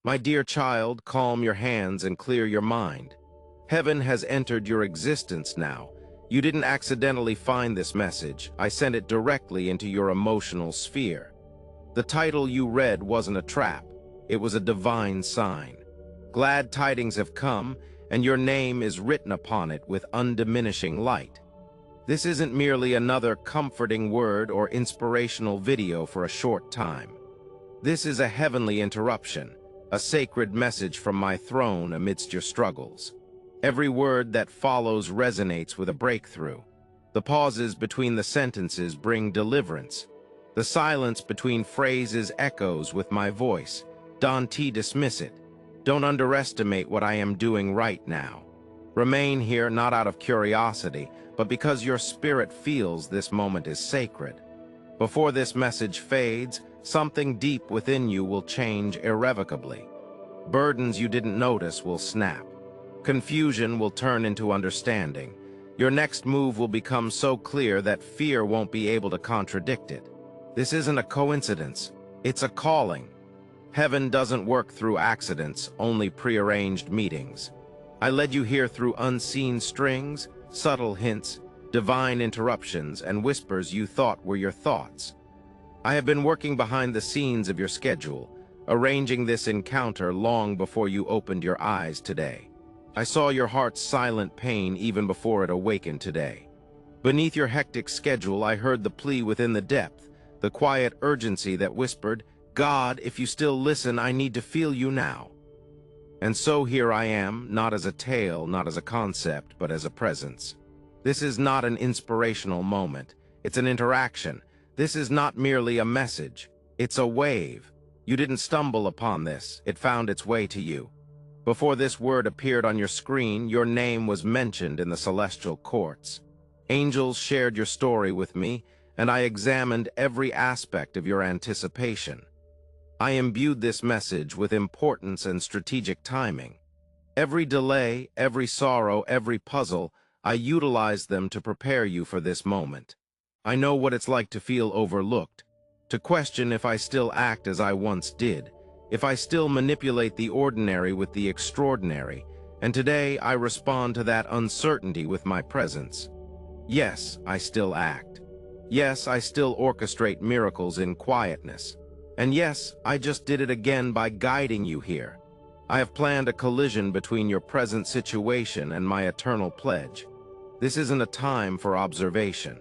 My dear child, calm your hands and clear your mind. Heaven has entered your existence now. You didn't accidentally find this message. I sent it directly into your emotional sphere. The title you read wasn't a trap. It was a divine sign. Glad tidings have come, and your name is written upon it with undiminishing light. This isn't merely another comforting word or inspirational video for a short time. This is a heavenly interruption, a sacred message from my throne amidst your struggles. Every word that follows resonates with a breakthrough. The pauses between the sentences bring deliverance. The silence between phrases echoes with my voice. Don't dismiss it. Don't underestimate what I am doing right now. Remain here not out of curiosity, but because your spirit feels this moment is sacred. Before this message fades, something deep within you will change irrevocably. Burdens you didn't notice will snap. Confusion will turn into understanding. Your next move will become so clear that fear won't be able to contradict it. This isn't a coincidence. It's a calling. Heaven doesn't work through accidents, only prearranged meetings. I led you here through unseen strings, subtle hints, divine interruptions, and whispers you thought were your thoughts. I have been working behind the scenes of your schedule, arranging this encounter long before you opened your eyes today. I saw your heart's silent pain even before it awakened today. Beneath your hectic schedule, I heard the plea within the depth, the quiet urgency that whispered, God, if you still listen, I need to feel you now. And so here I am, not as a tale, not as a concept, but as a presence. This is not an inspirational moment. It's an interaction. This is not merely a message. It's a wave. You didn't stumble upon this. It found its way to you. Before this word appeared on your screen, your name was mentioned in the celestial courts. Angels shared your story with me, and I examined every aspect of your anticipation. I imbued this message with importance and strategic timing. Every delay, every sorrow, every puzzle, I utilized them to prepare you for this moment. I know what it's like to feel overlooked, to question if I still act as I once did, if I still manipulate the ordinary with the extraordinary, and today I respond to that uncertainty with my presence. Yes, I still act. Yes, I still orchestrate miracles in quietness. And yes, I just did it again by guiding you here. I have planned a collision between your present situation and my eternal pledge. This isn't a time for observation.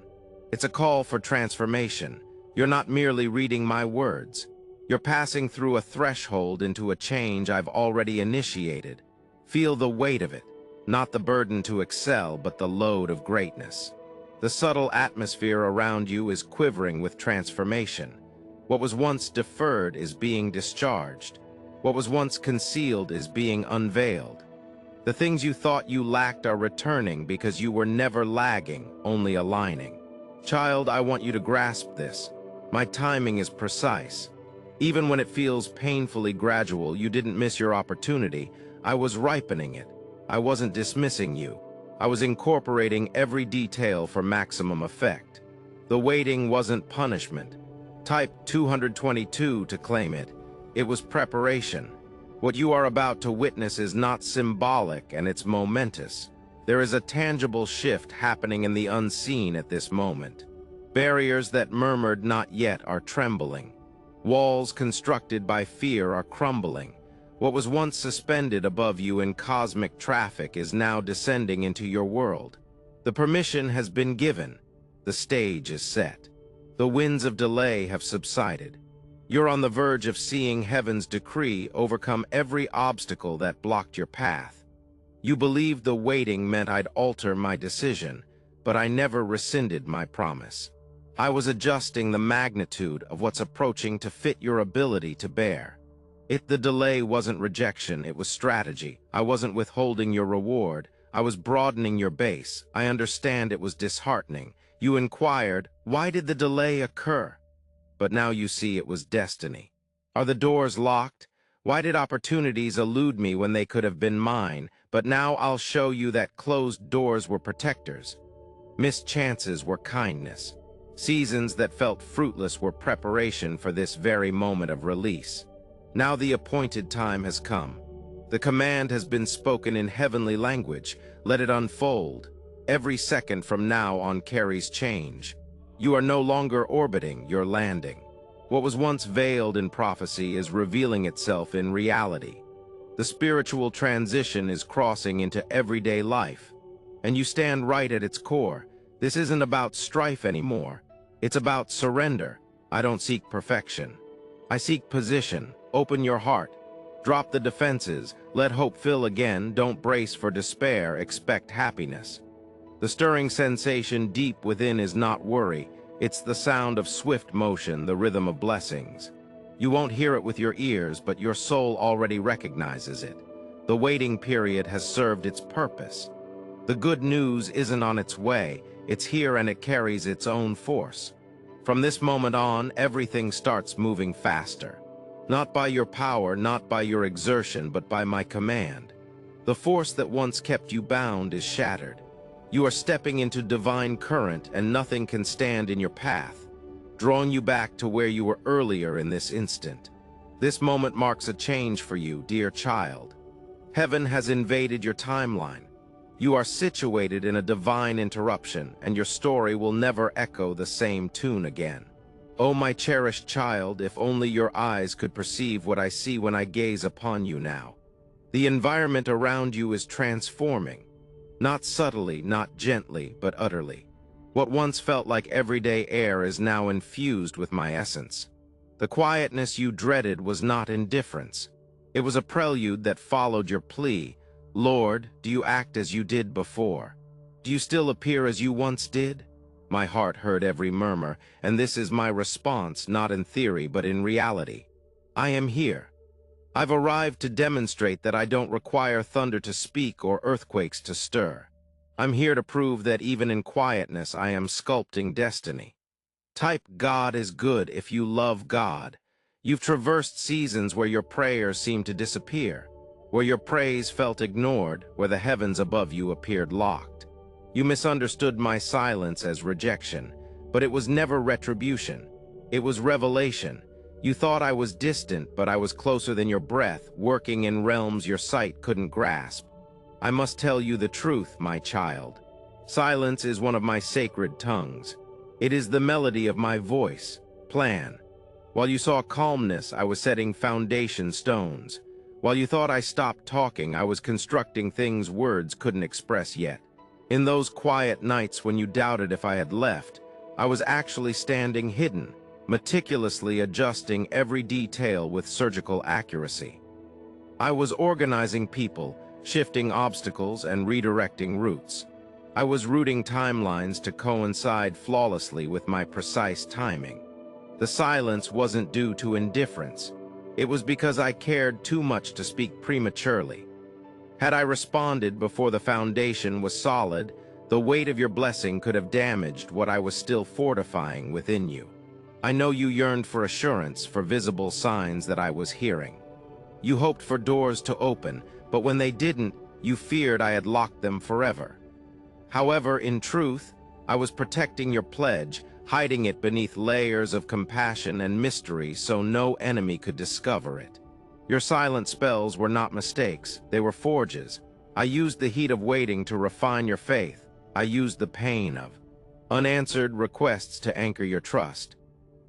It's a call for transformation. You're not merely reading my words. You're passing through a threshold into a change I've already initiated. Feel the weight of it, not the burden to excel, but the load of greatness. The subtle atmosphere around you is quivering with transformation. What was once deferred is being discharged. What was once concealed is being unveiled. The things you thought you lacked are returning because you were never lagging, only aligning. Child, I want you to grasp this. My timing is precise. Even when it feels painfully gradual, you didn't miss your opportunity. I was ripening it. I wasn't dismissing you. I was incorporating every detail for maximum effect. The waiting wasn't punishment. Type 222 to claim it. It was preparation. What you are about to witness is not symbolic, and it's momentous. There is a tangible shift happening in the unseen at this moment. Barriers that murmured not yet are trembling. Walls constructed by fear are crumbling. What was once suspended above you in cosmic traffic is now descending into your world. The permission has been given. The stage is set. The winds of delay have subsided. You're on the verge of seeing heaven's decree overcome every obstacle that blocked your path. You believed the waiting meant I'd alter my decision, but I never rescinded my promise. I was adjusting the magnitude of what's approaching to fit your ability to bear. The delay wasn't rejection, it was strategy. I wasn't withholding your reward. I was broadening your base. I understand it was disheartening. You inquired, why did the delay occur? But now you see it was destiny. Are the doors locked? Why did opportunities elude me when they could have been mine? But now I'll show you that closed doors were protectors. Missed chances were kindness. Seasons that felt fruitless were preparation for this very moment of release. Now the appointed time has come. The command has been spoken in heavenly language. Let it unfold. Every second from now on carries change. You are no longer orbiting, you're landing. What was once veiled in prophecy is revealing itself in reality. The spiritual transition is crossing into everyday life. And you stand right at its core. This isn't about strife anymore. It's about surrender. I don't seek perfection. I seek position. Open your heart. Drop the defenses. Let hope fill again. Don't brace for despair. Expect happiness. The stirring sensation deep within is not worry. It's the sound of swift motion, the rhythm of blessings. You won't hear it with your ears, but your soul already recognizes it. The waiting period has served its purpose. The good news isn't on its way. It's here and it carries its own force. From this moment on, everything starts moving faster. Not by your power, not by your exertion, but by my command. The force that once kept you bound is shattered. You are stepping into divine current and nothing can stand in your path, drawing you back to where you were earlier in this instant. This moment marks a change for you, dear child. Heaven has invaded your timeline. You are situated in a divine interruption, and your story will never echo the same tune again. Oh, my cherished child, if only your eyes could perceive what I see when I gaze upon you now. The environment around you is transforming. Not subtly, not gently, but utterly. What once felt like everyday air is now infused with my essence. The quietness you dreaded was not indifference. It was a prelude that followed your plea. Lord, do you act as you did before? Do you still appear as you once did? My heart heard every murmur, and this is my response, not in theory, but in reality. I am here. I've arrived to demonstrate that I don't require thunder to speak or earthquakes to stir. I'm here to prove that even in quietness I am sculpting destiny. Type God is good if you love God. You've traversed seasons where your prayers seemed to disappear, where your praise felt ignored, where the heavens above you appeared locked. You misunderstood my silence as rejection, but it was never retribution. It was revelation. You thought I was distant, but I was closer than your breath, working in realms your sight couldn't grasp. I must tell you the truth, my child. Silence is one of my sacred tongues. It is the melody of my voice, plan. While you saw calmness, I was setting foundation stones. While you thought I stopped talking, I was constructing things words couldn't express yet. In those quiet nights when you doubted if I had left, I was actually standing hidden, meticulously adjusting every detail with surgical accuracy. I was organizing people, shifting obstacles and redirecting routes. I was routing timelines to coincide flawlessly with my precise timing. The silence wasn't due to indifference. It was because I cared too much to speak prematurely. Had I responded before the foundation was solid, the weight of your blessing could have damaged what I was still fortifying within you. I know you yearned for assurance, for visible signs that I was hearing. You hoped for doors to open, but when they didn't, you feared I had locked them forever. However, in truth, I was protecting your pledge, hiding it beneath layers of compassion and mystery so no enemy could discover it. Your silent spells were not mistakes, they were forges. I used the heat of waiting to refine your faith. I used the pain of unanswered requests to anchor your trust.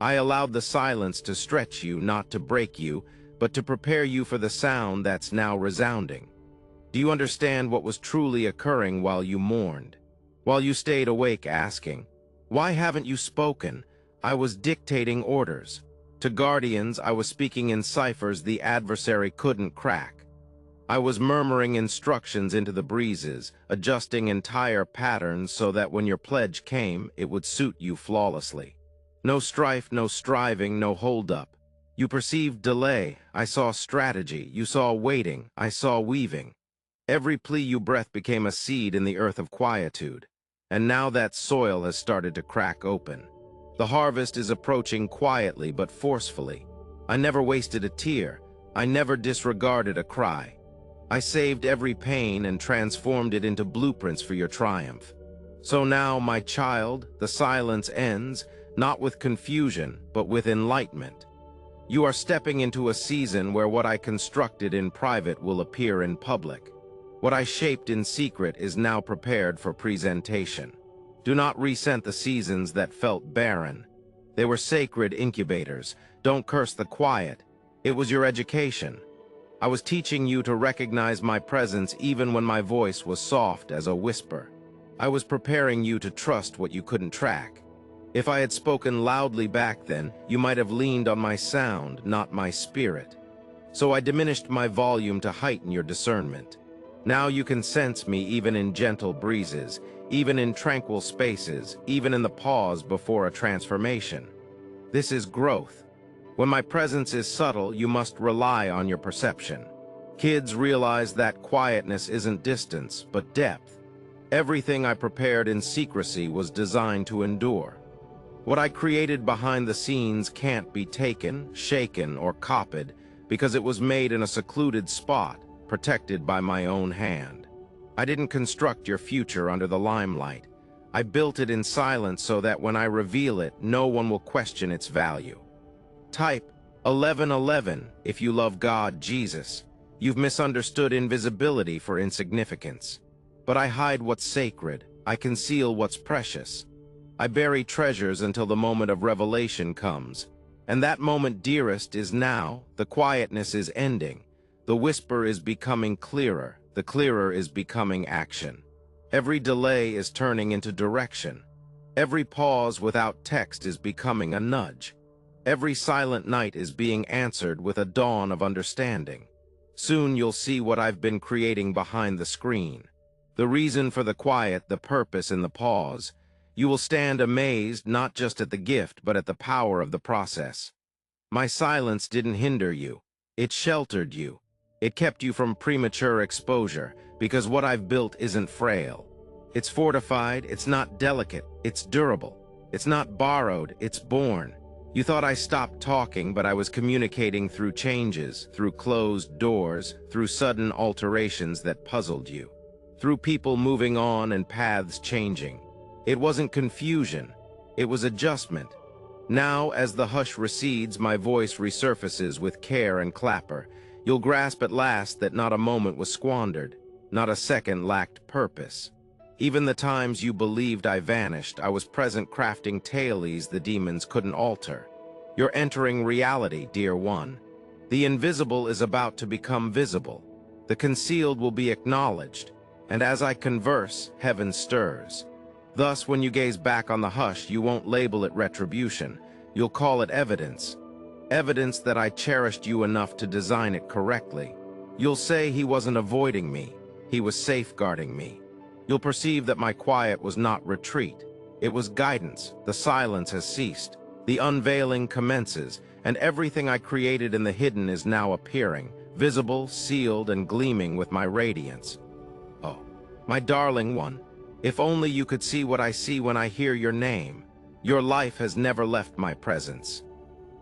I allowed the silence to stretch you, not to break you, but to prepare you for the sound that's now resounding. Do you understand what was truly occurring while you mourned? While you stayed awake asking, "Why haven't you spoken?" I was dictating orders. To guardians, I was speaking in ciphers the adversary couldn't crack. I was murmuring instructions into the breezes, adjusting entire patterns so that when your pledge came, it would suit you flawlessly. No strife, no striving, no hold-up. You perceived delay, I saw strategy. You saw waiting, I saw weaving. Every plea you breathed became a seed in the earth of quietude. And now that soil has started to crack open. The harvest is approaching quietly but forcefully. I never wasted a tear. I never disregarded a cry. I saved every pain and transformed it into blueprints for your triumph. So now, my child, the silence ends, not with confusion, but with enlightenment. You are stepping into a season where what I constructed in private will appear in public. What I shaped in secret is now prepared for presentation. Do not resent the seasons that felt barren. They were sacred incubators. Don't curse the quiet. It was your education. I was teaching you to recognize my presence even when my voice was soft as a whisper. I was preparing you to trust what you couldn't track. If I had spoken loudly back then, you might have leaned on my sound, not my spirit. So I diminished my volume to heighten your discernment. Now you can sense me even in gentle breezes, even in tranquil spaces, even in the pause before a transformation. This is growth. When my presence is subtle, you must rely on your perception. Kids realize that quietness isn't distance, but depth. Everything I prepared in secrecy was designed to endure. What I created behind the scenes can't be taken, shaken, or copied because it was made in a secluded spot, protected by my own hand. I didn't construct your future under the limelight. I built it in silence so that when I reveal it, no one will question its value. Type 1111 if you love God, Jesus. You've misunderstood invisibility for insignificance. But I hide what's sacred. I conceal what's precious. I bury treasures until the moment of revelation comes. And that moment, dearest, is now. The quietness is ending. The whisper is becoming clearer. The clearer is becoming action. Every delay is turning into direction. Every pause without text is becoming a nudge. Every silent night is being answered with a dawn of understanding. Soon you'll see what I've been creating behind the screen. The reason for the quiet, the purpose in the pause. You will stand amazed not just at the gift, but at the power of the process. My silence didn't hinder you. It sheltered you. It kept you from premature exposure, because what I've built isn't frail. It's fortified, it's not delicate, it's durable. It's not borrowed, it's born. You thought I stopped talking, but I was communicating through changes, through closed doors, through sudden alterations that puzzled you, through people moving on and paths changing. It wasn't confusion, it was adjustment. Now, as the hush recedes, my voice resurfaces with care and clapper. You'll grasp at last that not a moment was squandered, not a second lacked purpose. Even the times you believed I vanished, I was present crafting tailies the demons couldn't alter. You're entering reality, dear one. The invisible is about to become visible. The concealed will be acknowledged. And as I converse, heaven stirs. Thus, when you gaze back on the hush, you won't label it retribution. You'll call it evidence. Evidence that I cherished you enough to design it correctly. You'll say he wasn't avoiding me. He was safeguarding me. You'll perceive that my quiet was not retreat. It was guidance. The silence has ceased. The unveiling commences, and everything I created in the hidden is now appearing, visible, sealed, and gleaming with my radiance. Oh, my darling one, if only you could see what I see when I hear your name. Your life has never left my presence.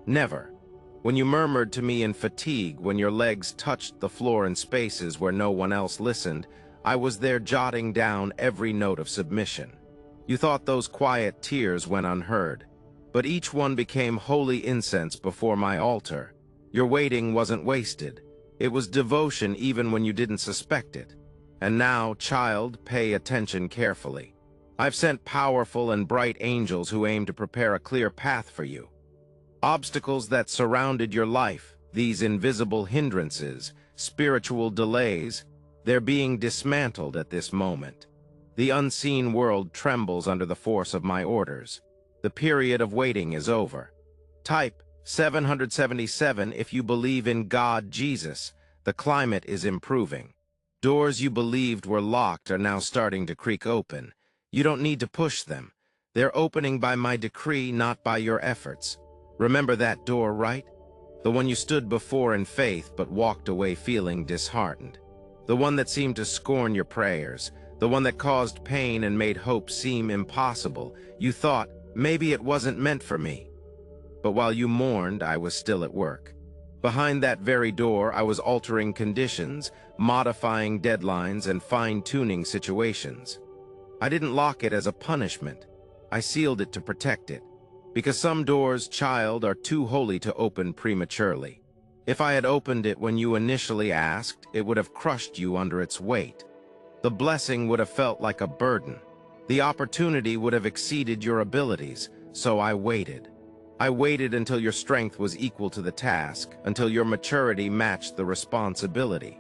Never. When you murmured to me in fatigue, when your legs touched the floor in spaces where no one else listened, I was there jotting down every note of submission. You thought those quiet tears went unheard, but each one became holy incense before my altar. Your waiting wasn't wasted. It was devotion even when you didn't suspect it. And now, child, pay attention carefully. I've sent powerful and bright angels who aim to prepare a clear path for you. Obstacles that surrounded your life, these invisible hindrances, spiritual delays, they're being dismantled at this moment. The unseen world trembles under the force of my orders. The period of waiting is over. Type 777 if you believe in God, Jesus. The climate is improving. Doors you believed were locked are now starting to creak open. You don't need to push them. They're opening by my decree, not by your efforts. Remember that door, right? The one you stood before in faith but walked away feeling disheartened. The one that seemed to scorn your prayers. The one that caused pain and made hope seem impossible. You thought, maybe it wasn't meant for me. But while you mourned, I was still at work. Behind that very door, I was altering conditions, modifying deadlines, and fine-tuning situations. I didn't lock it as a punishment. I sealed it to protect it. Because some doors, child, are too holy to open prematurely. If I had opened it when you initially asked, it would have crushed you under its weight. The blessing would have felt like a burden. The opportunity would have exceeded your abilities, so I waited. I waited until your strength was equal to the task, until your maturity matched the responsibility.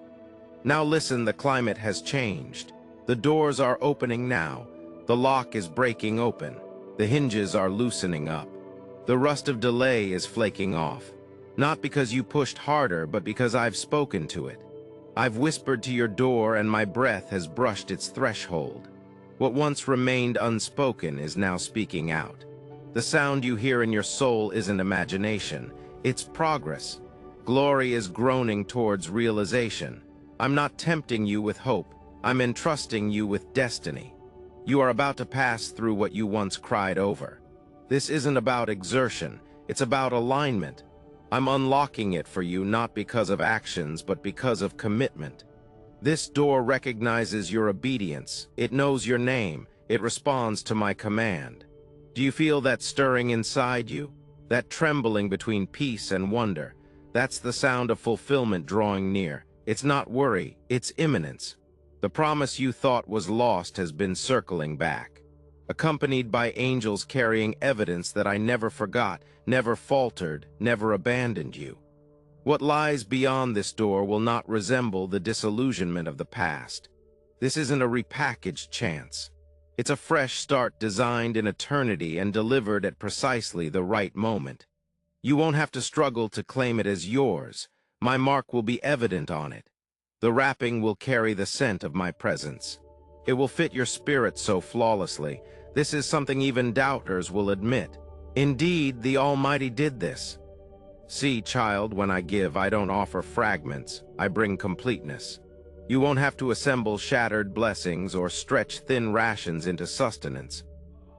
Now listen, the climate has changed. The doors are opening now. The lock is breaking open. The hinges are loosening up. The rust of delay is flaking off. Not because you pushed harder, but because I've spoken to it. I've whispered to your door and my breath has brushed its threshold. What once remained unspoken is now speaking out. The sound you hear in your soul isn't imagination, it's progress. Glory is groaning towards realization. I'm not tempting you with hope, I'm entrusting you with destiny. You are about to pass through what you once cried over. This isn't about exertion, it's about alignment. I'm unlocking it for you not because of actions, but because of commitment. This door recognizes your obedience, it knows your name, it responds to my command. Do you feel that stirring inside you? That trembling between peace and wonder? That's the sound of fulfillment drawing near. It's not worry, it's imminence. The promise you thought was lost has been circling back, accompanied by angels carrying evidence that I never forgot, never faltered, never abandoned you. What lies beyond this door will not resemble the disillusionment of the past. This isn't a repackaged chance. It's a fresh start designed in eternity and delivered at precisely the right moment. You won't have to struggle to claim it as yours. My mark will be evident on it. The wrapping will carry the scent of my presence. It will fit your spirit so flawlessly. This is something even doubters will admit. Indeed, the Almighty did this. See, child, when I give, I don't offer fragments. I bring completeness. You won't have to assemble shattered blessings or stretch thin rations into sustenance.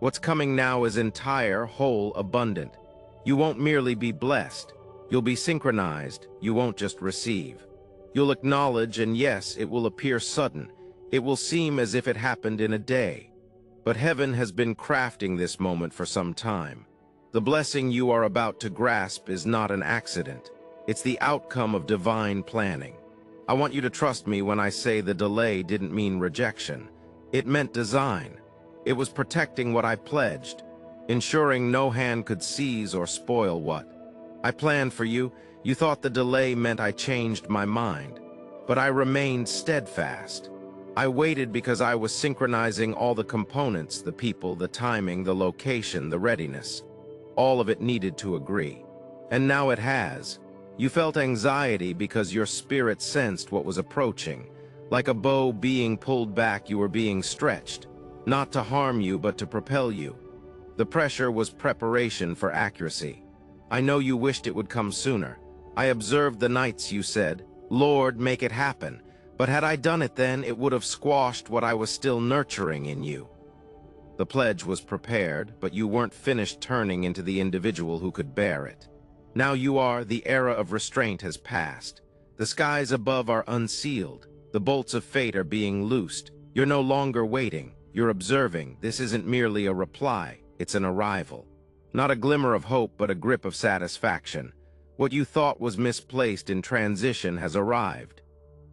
What's coming now is entire, whole, abundant. You won't merely be blessed. You'll be synchronized. You won't just receive. You'll acknowledge, and yes, it will appear sudden. It will seem as if it happened in a day. But heaven has been crafting this moment for some time. The blessing you are about to grasp is not an accident. It's the outcome of divine planning. I want you to trust me when I say the delay didn't mean rejection. It meant design. It was protecting what I pledged, ensuring no hand could seize or spoil what I planned for you. You thought the delay meant I changed my mind, but I remained steadfast. I waited because I was synchronizing all the components, the people, the timing, the location, the readiness. All of it needed to agree. And now it has. You felt anxiety because your spirit sensed what was approaching. Like a bow being pulled back, you were being stretched, not to harm you, but to propel you. The pressure was preparation for accuracy. I know you wished it would come sooner. I observed the nights you said, "Lord, make it happen." But had I done it then, it would have squashed what I was still nurturing in you. The pledge was prepared, but you weren't finished turning into the individual who could bear it. Now you are. The era of restraint has passed. The skies above are unsealed. The bolts of fate are being loosed. You're no longer waiting. You're observing. This isn't merely a reply. It's an arrival. Not a glimmer of hope, but a grip of satisfaction. What you thought was misplaced in transition has arrived.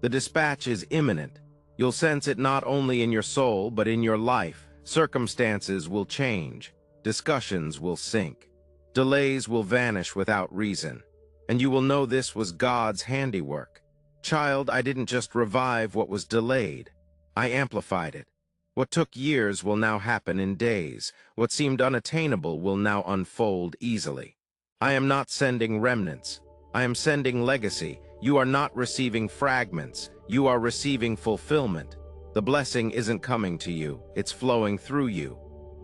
The dispatch is imminent. You'll sense it not only in your soul, but in your life. Circumstances will change. Discussions will sink. Delays will vanish without reason. And you will know this was God's handiwork. Child, I didn't just revive what was delayed. I amplified it. What took years will now happen in days. What seemed unattainable will now unfold easily. I am not sending remnants. I am sending legacy. You are not receiving fragments. You are receiving fulfillment. The blessing isn't coming to you. It's flowing through you.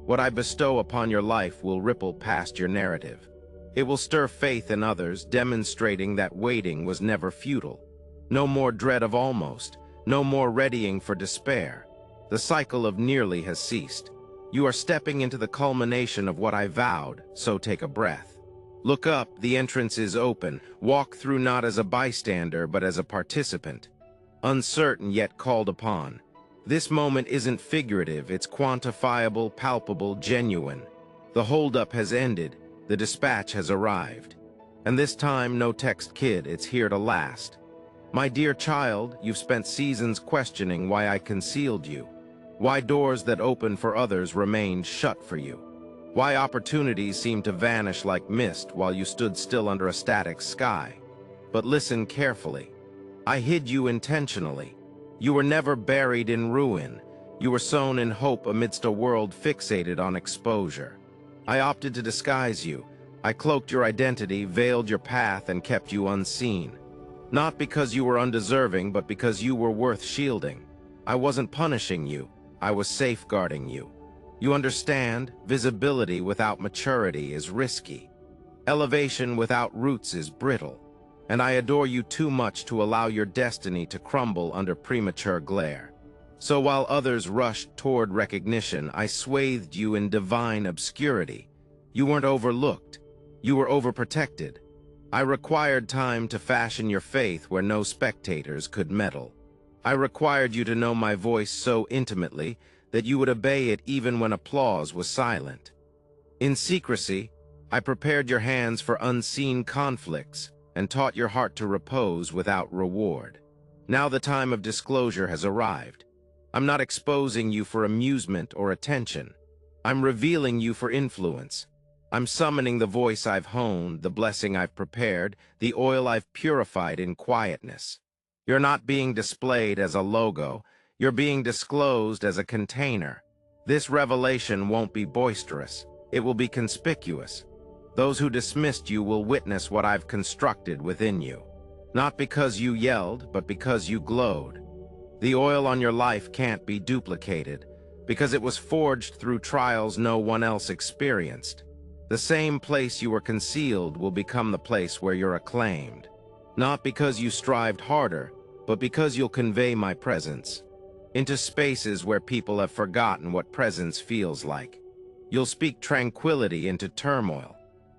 What I bestow upon your life will ripple past your narrative. It will stir faith in others, demonstrating that waiting was never futile. No more dread of almost. No more readying for despair. The cycle of nearly has ceased. You are stepping into the culmination of what I vowed, so take a breath. Look up, the entrance is open. Walk through not as a bystander, but as a participant. Uncertain yet called upon. This moment isn't figurative, it's quantifiable, palpable, genuine. The holdup has ended. The dispatch has arrived. And this time, no text kid, it's here to last. My dear child, you've spent seasons questioning why I concealed you. Why doors that open for others remained shut for you. Why opportunities seemed to vanish like mist while you stood still under a static sky. But listen carefully. I hid you intentionally. You were never buried in ruin. You were sown in hope amidst a world fixated on exposure. I opted to disguise you. I cloaked your identity, veiled your path, and kept you unseen. Not because you were undeserving, but because you were worth shielding. I wasn't punishing you. I was safeguarding you. You understand, visibility without maturity is risky. Elevation without roots is brittle. And I adore you too much to allow your destiny to crumble under premature glare. So while others rushed toward recognition, I swathed you in divine obscurity. You weren't overlooked. You were overprotected. I required time to fashion your faith where no spectators could meddle. I required you to know my voice so intimately that you would obey it even when applause was silent. In secrecy, I prepared your hands for unseen conflicts and taught your heart to repose without reward. Now the time of disclosure has arrived. I'm not exposing you for amusement or attention. I'm revealing you for influence. I'm summoning the voice I've honed, the blessing I've prepared, the oil I've purified in quietness. You're not being displayed as a logo. You're being disclosed as a container. This revelation won't be boisterous. It will be conspicuous. Those who dismissed you will witness what I've constructed within you. Not because you yelled, but because you glowed. The oil on your life can't be duplicated, because it was forged through trials no one else experienced. The same place you were concealed will become the place where you're acclaimed. Not because you strived harder, but because you'll convey my presence into spaces where people have forgotten what presence feels like. You'll speak tranquility into turmoil.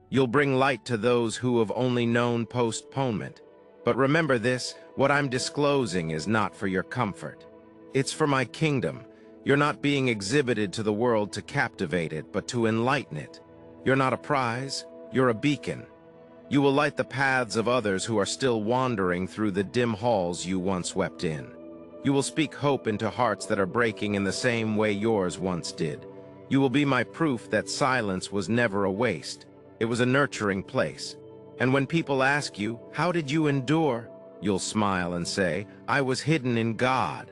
You'll bring light to those who have only known postponement. But remember this, what I'm disclosing is not for your comfort. It's for my kingdom. You're not being exhibited to the world to captivate it, but to enlighten it. You're not a prize, you're a beacon. You will light the paths of others who are still wandering through the dim halls you once wept in. You will speak hope into hearts that are breaking in the same way yours once did. You will be my proof that silence was never a waste. It was a nurturing place. And when people ask you, how did you endure? You'll smile and say, I was hidden in God.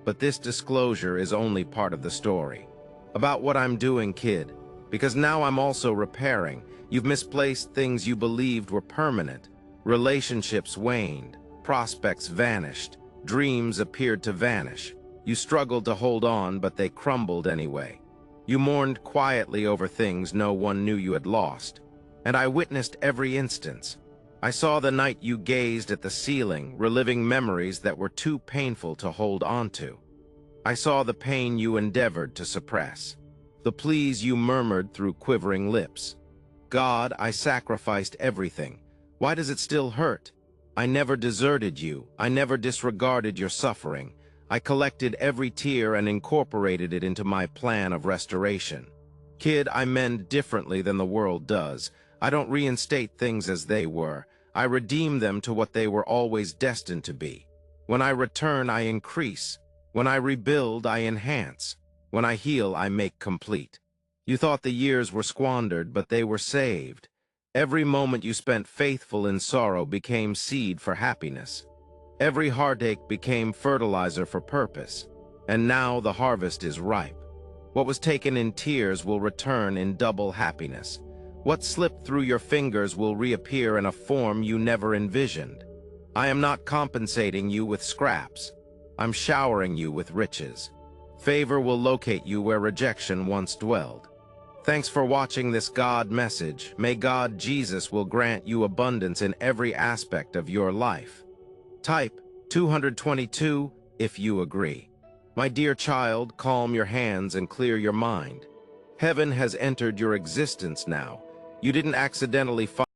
But this disclosure is only part of the story. About what I'm doing, kid. Because now I'm also repairing. You've misplaced things you believed were permanent. Relationships waned. Prospects vanished. Dreams appeared to vanish. You struggled to hold on, but they crumbled anyway. You mourned quietly over things no one knew you had lost. And I witnessed every instance. I saw the night you gazed at the ceiling, reliving memories that were too painful to hold onto. I saw the pain you endeavored to suppress. The pleas you murmured through quivering lips. God, I sacrificed everything. Why does it still hurt? I never deserted you. I never disregarded your suffering. I collected every tear and incorporated it into my plan of restoration. Kid, I mend differently than the world does. I don't reinstate things as they were. I redeem them to what they were always destined to be. When I return, I increase. When I rebuild, I enhance. When I heal, I make complete. You thought the years were squandered, but they were saved. Every moment you spent faithful in sorrow became seed for happiness. Every heartache became fertilizer for purpose. And now the harvest is ripe. What was taken in tears will return in double happiness. What slipped through your fingers will reappear in a form you never envisioned. I am not compensating you with scraps. I'm showering you with riches. Favor will locate you where rejection once dwelled. Thanks for watching this God message. May God Jesus will grant you abundance in every aspect of your life. Type 222 if you agree. My dear child, calm your hands and clear your mind. Heaven has entered your existence now. You didn't accidentally find